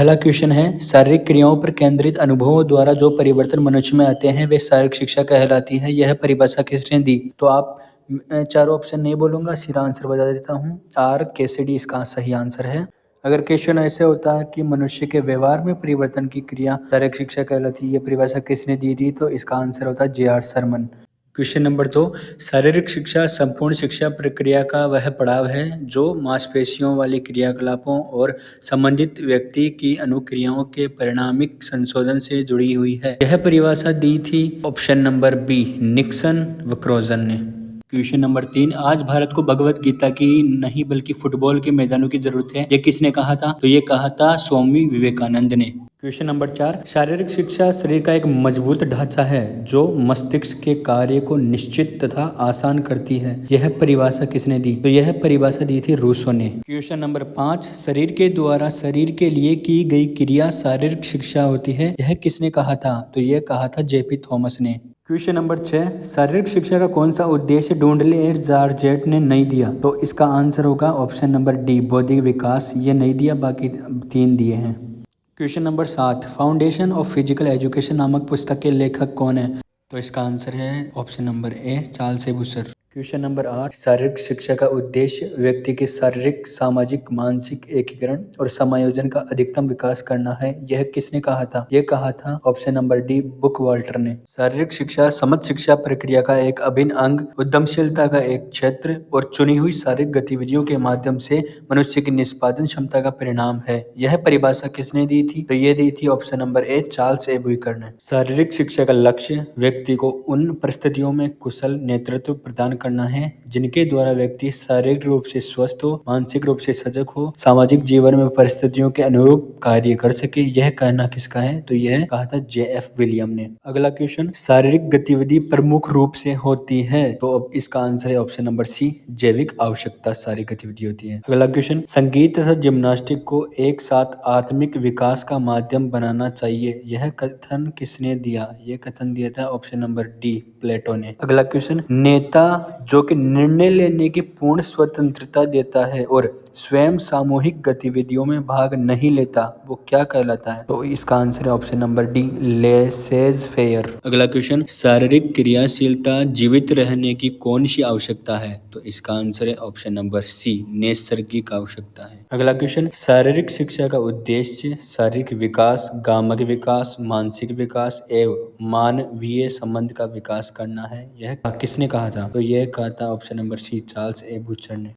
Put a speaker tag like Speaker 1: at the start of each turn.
Speaker 1: पहला क्वेश्चन है, शारीरिक क्रियाओं पर केंद्रित अनुभवों द्वारा जो परिवर्तन मनुष्य में आते हैं वे शारीरिक शिक्षा कहलाती है। यह परिभाषा किसने दी? तो आप चारों ऑप्शन नहीं बोलूंगा, सीधा आंसर बता देता हूँ। आर कैसिडी इसका सही आंसर है। अगर क्वेश्चन ऐसे होता है कि मनुष्य के व्यवहार में परिवर्तन की क्रिया शारीरिक शिक्षा कहलाती है, ये परिभाषा किसने दी थी? तो इसका आंसर होता है जे.आर. शरमन। क्वेश्चन नंबर 2, शारीरिक शिक्षा संपूर्ण शिक्षा प्रक्रिया का वह पड़ाव है जो मांसपेशियों वाले क्रियाकलापों और संबंधित व्यक्ति की अनुक्रियाओं के परिणामिक संशोधन से जुड़ी हुई है। यह परिभाषा दी थी ऑप्शन नंबर बी, निक्सन व क्रोजन ने। क्वेश्चन नंबर 3, आज भारत को भगवत गीता की नहीं बल्कि फुटबॉल के मैदानों की जरूरत है, ये किसने कहा था? तो ये कहा था स्वामी विवेकानंद ने। क्वेश्चन नंबर 4, शारीरिक शिक्षा शरीर का एक मजबूत ढांचा है जो मस्तिष्क के कार्य को निश्चित तथा आसान करती है। यह परिभाषा किसने दी? तो यह परिभाषा दी थी रूसो ने। क्वेश्चन नंबर 5, शरीर के द्वारा शरीर के लिए की गई क्रिया शारीरिक शिक्षा होती है, यह किसने कहा था? तो यह कहा था जे.पी. थॉमस ने। क्वेश्चन नंबर 6, शारीरिक शिक्षा का कौन सा उद्देश्य डुंडले जार्जेट ने नहीं दिया? तो इसका आंसर होगा ऑप्शन नंबर डी, बौद्धिक विकास। ये नहीं दिया, बाकी 3 दिए हैं। Question number 7, foundation of physical education नामक पुस्तक के लेखक कौन है? तो इसका आंसर है option number A, Charles Busser. Question number 8, शारीरिक शिक्षा का उद्देश्य व्यक्ति के शारीरिक, सामाजिक, मानसिक एकीकरण और समायोजन का अधिकतम विकास करना है। यह किसने कहा था? यह कहा था option number D, book Walter ने। शारीरिक शिक्षा समस्त शिक्षा प्रक्रिया का एक अभिन्न अंग, उद्यमशीलता का एक क्षेत्र और चुनी हुई शारीरिक गतिविधियों के माध्यम से मनुष्य की निष्पादन क्षमता का परिणाम है। यह परिभाषा किसने दी थी? तो यह दी थी option number A, Charles Booker ने। शारीरिक शिक्षा का लक्ष्य व्यक्ति को उन परिस्थितियों में कुशल नेतृत्व प्रदान करना है जिनके द्वारा व्यक्ति शारीरिक रूप से स्वस्थ हो, मानसिक रूप से सजग हो, सामाजिक जीवन में परिस्थितियों के अनुरूप कार्य कर सके। यह कहना किसका है? तो यह कहा था जे.एफ. विलियम ने। अगला क्वेश्चन, शारीरिक गतिविधि प्रमुख रूप से होती है, तो अब इसका आंसर है ऑप्शन नंबर सी, जैविक आवश्यकता सारी गतिविधि होती है। अगला क्वेश्चन, संगीत तथा जिम्नास्टिक को एक साथ आत्मिक विकास का माध्यम बनाना चाहिए, यह कथन किसने दिया? यह कथन दिया था ऑप्शन नंबर डी, प्लेटो ने। अगला क्वेश्चन, नेता जो कि निर्णय लेने की पूर्ण स्वतंत्रता देता है और स्वयं सामूहिक गतिविधियों में भाग नहीं लेता, वो क्या कहलाता है? तो इसका आंसर है option number D, laces fair. अगला क्वेश्चन, शारीरिक क्रियाशीलता जीवित रहने की कौन सी आवश्यकता है? तो इसका आंसर है ऑप्शन नंबर सी, नैसर्गिक आवश्यकता है। अगला क्वेश्चन, शारीरिक शिक्षा का उद्देश्य शारीरिक विकास, गामक विकास, मानसिक विकास एवं मानवीय संबंध का विकास करना है, यह किसने कहा था? तो यह कहा था option number C, Charles Butcher ने।